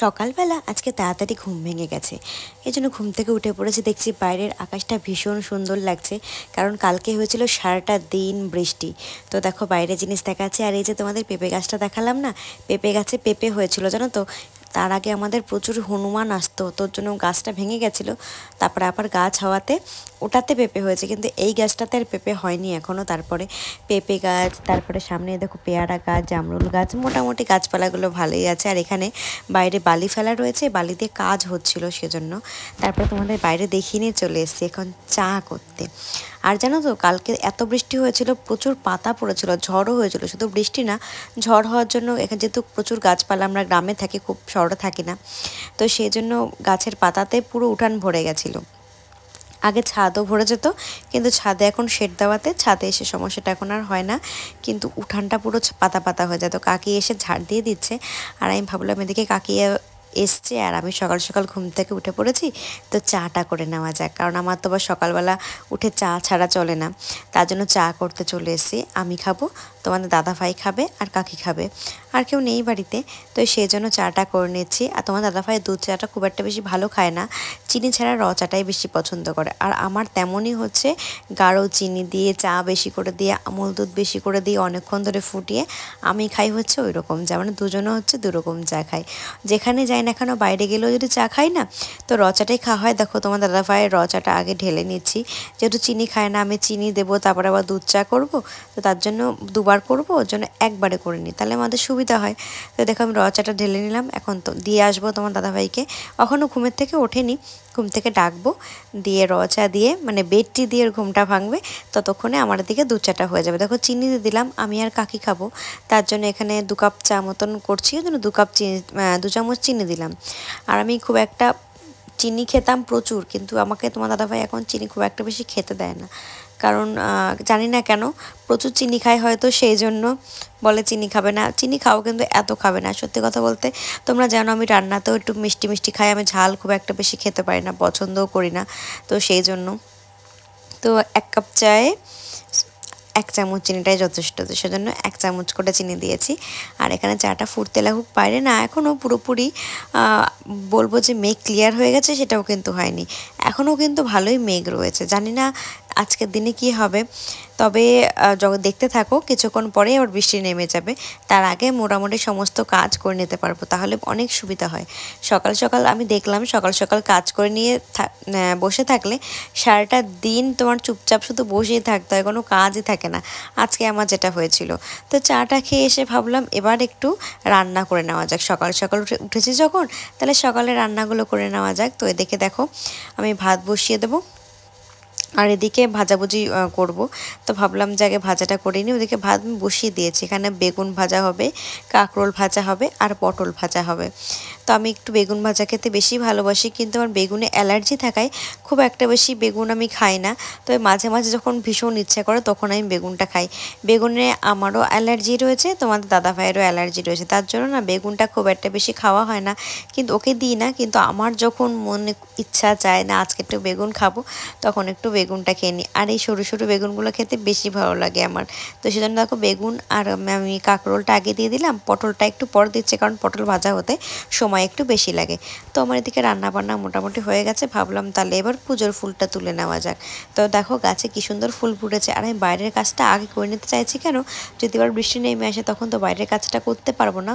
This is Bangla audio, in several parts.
সকালবেলা আজকে তাড়াতাড়ি ঘুম ভেঙে গেছে, এই জন্য ঘুম থেকে উঠে পড়েছি। দেখছি বাইরের আকাশটা ভীষণ সুন্দর লাগছে, কারণ কালকে হয়েছিল সারাটা দিন বৃষ্টি। তো দেখো বাইরে জিনিস দেখাচ্ছে। আর এই যে তোমাদের পেঁপে গাছটা দেখালাম না, পেঁপে গাছে পেঁপে হয়েছিল জানো তো। তার আগে আমাদের প্রচুর হনুমান আসতো, তোর জন্য গাছটা ভেঙে গেছিলো। তারপরে আবার গাছ হওয়াতে ওটাতে পেঁপে হয়েছে, কিন্তু এই গাছটাতে আর পেঁপে হয়নি এখনও। তারপরে পেঁপে গাছ, তারপরে সামনে দেখো পেয়ারা গাছ, জামরুল গাছ, মোটামুটি গাছপালাগুলো ভালোই আছে। আর এখানে বাইরে বালি ফেলা রয়েছে, বালি দিয়ে কাজ হচ্ছিল সেজন্য। তারপরে তোমাদের বাইরে দেখিয়ে নিয়ে চলে এসেছি এখন চা করতে। আর জানো তো কালকে এত বৃষ্টি হয়েছিল, প্রচুর পাতা পড়েছিল, ঝড়ও হয়েছিল। শুধু বৃষ্টি না, ঝড় হওয়ার জন্য এখানে যেহেতু প্রচুর গাছপালা, আমরা গ্রামে থাকি, খুব শহরে থাকি না, তো সেই জন্য গাছের পাতাতে পুরো উঠান ভরে গেছিলো। আগে ছাদও ভরে যেত, কিন্তু ছাদে এখন শেড দেওয়াতে ছাদে এসে সমস্যাটা এখন আর হয় না, কিন্তু উঠানটা পুরো পাতা পাতা হয়ে যেত। কাকি এসে ঝাড় দিয়ে দিচ্ছে, আর আমি ভাবলাম এদিকে কাকি এসছে আর আমি সকাল সকাল ঘুম থেকে উঠে পড়েছি, তো চাটা করে নেওয়া যাক। কারণ আমার তো আবার সকালবেলা উঠে চা ছাড়া চলে না, তার জন্য চা করতে চলে এসেছি। আমি খাবো, তোমাদের দাদাভাই খাবে, আর কাকি খাবে, আর কেউ নেই বাড়িতে, তো সেই জন্য চাটা করে নিচ্ছি। আর তোমার দাদাভাই দুধ চাটা খুব একটা বেশি ভালো খায় না, চিনি ছাড়া র চাটাই বেশি পছন্দ করে। আর আমার তেমনই হচ্ছে, গাঢ় চিনি দিয়ে চা বেশি করে দিয়ে, আমুল দুধ বেশি করে দিয়ে অনেকক্ষণ ধরে ফুটিয়ে আমি খাই হচ্ছে ওই রকম চা। মানে দুজনে হচ্ছে দুরকম চা খাই, যেখানে যাই না কেন, বাইরে গেলেও যদি চা খাই না, তো র চাটাই খাওয়া হয়। দেখো তোমার দাদাভাইয়ের র চাটা আগে ঢেলে নিচ্ছি, যেহেতু চিনি খায় না, আমি চিনি দেবো, তারপরে আবার দুধ চা করবো, তো তার জন্য দুবার করবো, ওর জন্য একবারে করে নিই, তাহলে আমাদের সুবিধা হয়। তো দেখো আমি র চাটা ঢেলে নিলাম, এখন তো দিয়ে আসবো তোমার দাদাভাইকে। এখনও ঘুমের থেকে ওঠেনি, ঘুম থেকে ডাকবো, দিয়ে র চা দিয়ে, মানে বেডটি দিয়ে ঘুমটা ভাঙবে, ততক্ষণে আমার দিকে দুধ চাটা হয়ে যাবে। দেখো চিনি দিয়ে দিলাম, আমি আর কাকি খাবো, তার জন্য এখানে 2 কাপ চা মতন করছি, ওই জন্য 2 কাপ চিনি, 2 চামচ চিনি দিলাম। আর আমি খুব একটা চিনি খেতাম প্রচুর, কিন্তু আমাকে তোমার দাদাভাই এখন চিনি খুব একটা বেশি খেতে দেয় না, কারণ জানি না কেন, প্রচুর চিনি খায় হয়তো, সেই জন্য বলে চিনি খাবে না। চিনি খাও, কিন্তু এত খাবে না। সত্যি কথা বলতে তোমরা জানো আমি রান্নাতেও একটু মিষ্টি মিষ্টি খাই, আমি ঝাল খুব একটা বেশি খেতে পারি না, পছন্দও করি না, তো সেই জন্য। তো 1 কাপ চায়ে 1 চামচ চিনিটাই যথেষ্ট, তো সেজন্য 1 চামচ করে চিনি দিয়েছি। আর এখানে চাটা ফুটতে লাগুক। বাইরে না এখনও পুরোপুরি বলবো যে মেঘ ক্লিয়ার হয়ে গেছে সেটাও কিন্তু হয়নি, এখনও কিন্তু ভালোই মেঘ রয়েছে। জানি না আজকের দিনে কি হবে, তবে দেখতে থাকো, কিছুক্ষণ পরে আবার বৃষ্টি নেমে যাবে, তার আগে মোটামুটি সমস্ত কাজ করে নিতে পারবো, তাহলে অনেক সুবিধা হয়। সকাল সকাল আমি দেখলাম, সকাল সকাল কাজ করে নিয়ে বসে থাকলে সারাটা দিন তোমার চুপচাপ শুধু বসেই থাকতে হয়, কোনো কাজই থাকে না। আজকে আমার যেটা হয়েছিল, তো চাটা খেয়ে এসে ভাবলাম এবার একটু রান্না করে নেওয়া যাক। সকাল সকাল উঠেছি যখন, তাহলে সকালে রান্নাগুলো করে নেওয়া যাক। তো এদিকে দেখো আমি ভাত বসিয়ে দেবো, আর এদিকে ভাজাভুজি করব, তো ভাবলাম যে আগে ভাজাটা করে নিই। ওদিকে ভাত আমি বসিয়ে দিয়েছি, এখানে বেগুন ভাজা হবে, কাঁকরোল ভাজা হবে, আর পটল ভাজা হবে। তো আমি একটু বেগুন ভাজা খেতে বেশি ভালোবাসি, কিন্তু আমার বেগুনে অ্যালার্জি থাকায় খুব একটা বেশি বেগুন আমি খাই না। তবে মাঝে মাঝে যখন ভীষণ ইচ্ছা করে তখন আমি বেগুনটা খাই। বেগুনে আমারও অ্যালার্জি রয়েছে, তোমাদের দাদা ভাইয়েরও অ্যালার্জি রয়েছে, তার জন্য না বেগুনটা খুব একটা বেশি খাওয়া হয় না, কিন্তু ওকে দিই না। কিন্তু আমার যখন মনে ইচ্ছা চায় না আজকে একটু বেগুন খাবো, তখন একটু বেগুনটা খেয়ে নিই। আর এই সরু সরু বেগুনগুলো খেতে বেশি ভালো লাগে আমার, তো সেজন্য দেখো বেগুন আর আমি কাঁকরোলটা আগে দিয়ে দিলাম, পটলটা একটু পর দিচ্ছে, কারণ পটল ভাজা হতে সময় একটু বেশি লাগে। তো আমার এদিকে রান্নাবান্না মোটামুটি হয়ে গেছে, ভাবলাম তাহলে এবার পুজোর ফুলটা তুলে নেওয়া যাক। তো দেখো গাছে কি সুন্দর ফুল ফুটেছে, আর আমি বাইরের কাজটা আগে করে নিতে চাইছি কেন, যদি এবার বৃষ্টি নেমে আসে তখন তো বাইরের কাজটা করতে পারবো না,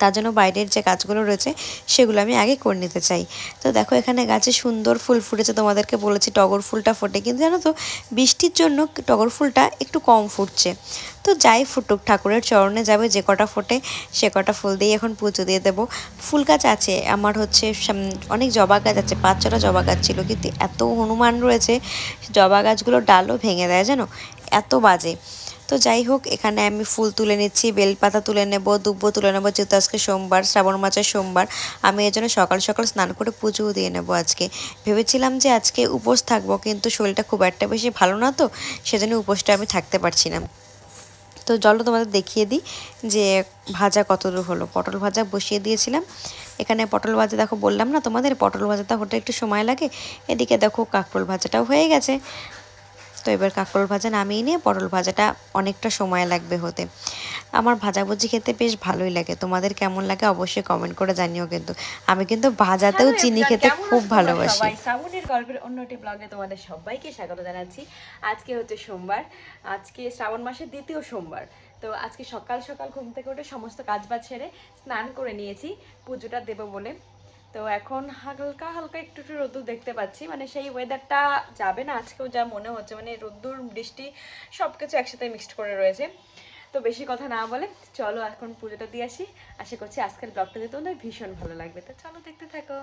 তার জন্য বাইরের যে গাছগুলো রয়েছে সেগুলো আমি আগে করে নিতে চাই। তো দেখো এখানে গাছে সুন্দর ফুল ফুটেছে, তোমাদেরকে বলেছি টগর ফুলটা ফোটে, কিন্তু জানো তো বৃষ্টির জন্য টগর ফুলটা একটু কম ফুটছে। তো যাই ফুটুক, ঠাকুরের চরণে যাবে, যে কটা ফোটে সে কটা ফুল দিয়ে এখন পুজো দিয়ে দেবো। ফুল গাছ আছে আমার, হচ্ছে অনেক জবা গাছ আছে, 5-6টা জবা গাছ ছিল, কিন্তু এত হনুমান রয়েছে, জবা গাছগুলো ডালও ভেঙে দেয় জানো, এত বাজে। তো যাই হোক, এখানে আমি ফুল তুলে নিচ্ছি, বেলপাতা তুলে নেব, দুব্বো তুলে নেবো, যেহেতু আজকে সোমবার, শ্রাবণ মাসের সোমবার, আমি এর জন্য সকাল সকাল স্নান করে পুজোও দিয়ে নেবো আজকে। ভেবেছিলাম যে আজকে উপোস থাকবো, কিন্তু শরীরটা খুব একটা বেশি ভালো না, তো সেজন্য উপোসটা আমি থাকতে পারছি না। তো চলো তোমাদের দেখিয়ে দিই যে ভাজা কতদূর হলো। পটল ভাজা বসিয়ে দিয়েছিলাম, এখানে পটল ভাজা দেখো, বললাম না তোমাদের পটল ভাজাটা হতে একটু সময় লাগে। এদিকে দেখো কাঁকরোল ভাজাটাও হয়ে গেছে, তো এবার কাঁকরোল ভাজা নামিয়ে নিয়ে পটল ভাজাটা অনেকটা সময় লাগবে হতে। আমার ভাজাভুজি খেতে বেশ ভালোই লাগে, তোমাদের কেমন লাগে অবশ্যই কমেন্ট করে জানিও। কিন্তু আমি কিন্তু ভাজাতেও চিনি খেতে খুব ভালোবাসি। শ্রাবণীর গল্পের অন্যটি ব্লগে তোমাদের সবাইকে স্বাগত জানাচ্ছি। আজকে হচ্ছে সোমবার, আজকে শ্রাবণ মাসের দ্বিতীয় সোমবার। তো আজকে সকাল সকাল ঘুম থেকে উঠে সমস্ত কাজবাজ ছেড়ে স্নান করে নিয়েছি পুজোটা দেবো বলে। তো এখন হালকা হালকা একটু একটু রোদ্দুর দেখতে পাচ্ছি, মানে সেই ওয়েদারটা যাবে না আজকেও যা মনে হচ্ছে, মানে রোদ্দুর বৃষ্টি সব কিছু একসাথে মিক্সড করে রয়েছে। তো বেশি কথা না বলে চলো এখন পুজোটা দিয়ে আসি। আশা করছি আজকের ব্লগটা দিয়ে তোমাদের ভীষণ ভালো লাগবে, তো চলো দেখতে থাকো।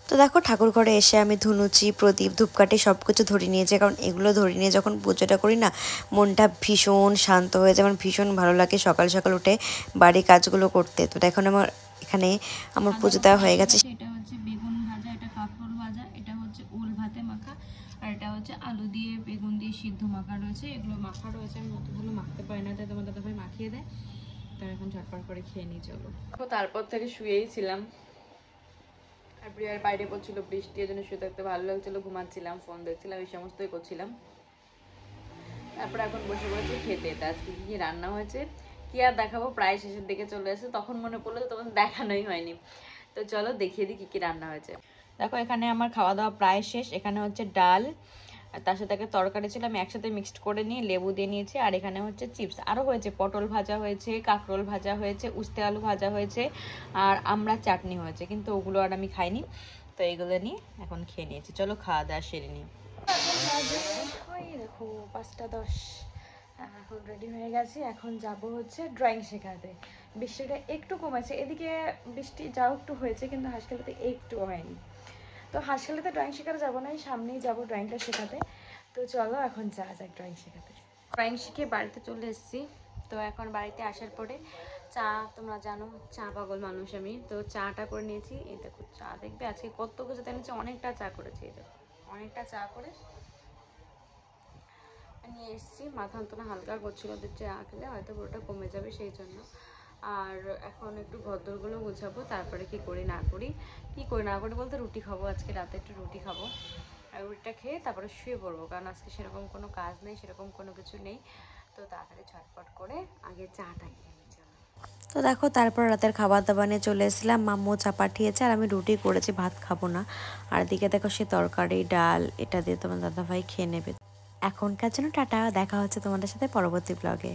তো দেখো ঠাকুর ঘরে এসে আমি ধুনুচি, প্রদীপ, ধূপকাঠি সব কিছু ধরে নিয়েছি, কারণ এগুলো ধরে নিয়ে যখন পুজোটা করি না মনটা ভীষণ শান্ত হয়ে যায়, আমার ভীষণ ভালো লাগে সকাল সকাল উঠে বাড়ির কাজগুলো করতে। তো এখন আমার এখানে আমার পুজো দেওয়া হয়ে গেছে। এটা হচ্ছে বেগুন ভাজা, এটা কাঁকরোল ভাজা, এটা হচ্ছে ওল ভাতে মাখা, আর এটা হচ্ছে আলু দিয়ে বেগুন দিয়ে সিদ্ধ মাখা রয়েছে। এগুলো মাখা রয়েছে, আমি নতুনগুলো মাখতে পারি না, তাই তোমার দাদাভাই মাখিয়ে দেয়। তার এখন ঝটপট করে খেয়ে নিই চলো। তারপর থেকে শুয়েই ছিলাম, আর প্রিয়ার বাইরে পড়ছিল বৃষ্টি, এর জন্য শুয়ে থাকতে ভালো লাগছিল, ঘুমাচ্ছিলাম, ফোন দেখছিলাম, এই সমস্তই করছিলাম। তারপর এখন বসে পড়েছি খেতে। আজকে কি রান্না হয়েছে কি আর দেখাবো, প্রায় শেষের দিকে চলে এসেছে, তখন মনে পড়লো তখন দেখানোই হয়নি। তো চলো দেখিয়ে দিই কি কি রান্না হয়েছে। দেখো এখানে আমার খাওয়া দাওয়া প্রায় শেষ। এখানে হচ্ছে ডাল, আর তার সাথে একটা তরকারি ছিল, আমি একসাথে মিক্সড করে নিয়ে লেবু দিয়ে নিয়েছি। আর এখানে হচ্ছে চিপস, আরও হয়েছে পটল ভাজা হয়েছে, কাঁকরোল ভাজা হয়েছে, উস্তে আলু ভাজা হয়েছে, আর আমরা চাটনি হয়েছে, কিন্তু ওগুলো আর আমি খাইনি। তো এইগুলো নিয়ে এখন খেয়ে নিয়েছি, চলো খাওয়া দাওয়া সেরে নিই। দেখো 5:10 এখন রেডি হয়ে গেছি, এখন যাব হচ্ছে ড্রয়িং শেখাতে। বৃষ্টিটা একটু কমেছে, এদিকে বৃষ্টি যাও একটু হয়েছে, কিন্তু হাঁসখালিতে একটু হয়নি। তো হাঁসখালিতে ড্রয়িং শেখাতে যাবো না, এই সামনেই যাবো ড্রয়িংটা শেখাতে। তো চলো এখন যাক ড্রয়িং শেখাতে। ড্রয়িং শিখে বাড়িতে চলে এসেছি। তো এখন বাড়িতে আসার পরে চা, তোমরা জানো চা পাগল মানুষ আমি, তো চাটা করে নিয়েছি। এই দেখো চা, দেখবে আজকে কত কিছু এনেছি, অনেকটা চা করেছি। এই দেখো অনেকটা চা করে নিয়ে এসেছি। মাথা যন্ত্রণা হালকা করছিল, ওদের চা খেলে হয়তো পুরোটা কমে যাবে সেই জন্য। আর এখন একটু ঘরদোরগুলো গুছাবো, তারপরে কি করি না করি, বলতে রুটি খাবো, আজকে রাতে একটু রুটি খাবো। আর রুটিটা খেয়ে তারপরে শুয়ে পড়বো, কারণ আজকে সেরকম কোনো কাজ নেই, সেরকম কোনো কিছু নেই। তো তাড়াতাড়ি ঝটপট করে আগে চাটা খেয়ে নিচ্ছি। তো দেখো তারপর রাতের খাবার দাবার নিয়ে চলে এসেছিলাম, মাম্মু চা পাঠিয়েছে আর আমি রুটি করেছি, ভাত খাবো না। আর এদিকে দেখো সে তরকারি ডাল এটা দিয়ে তোমার দাদাভাই খেয়ে নেবে। এখনকার জন্য টাটা, দেখা হচ্ছে তোমাদের সাথে পরবর্তী ব্লগে।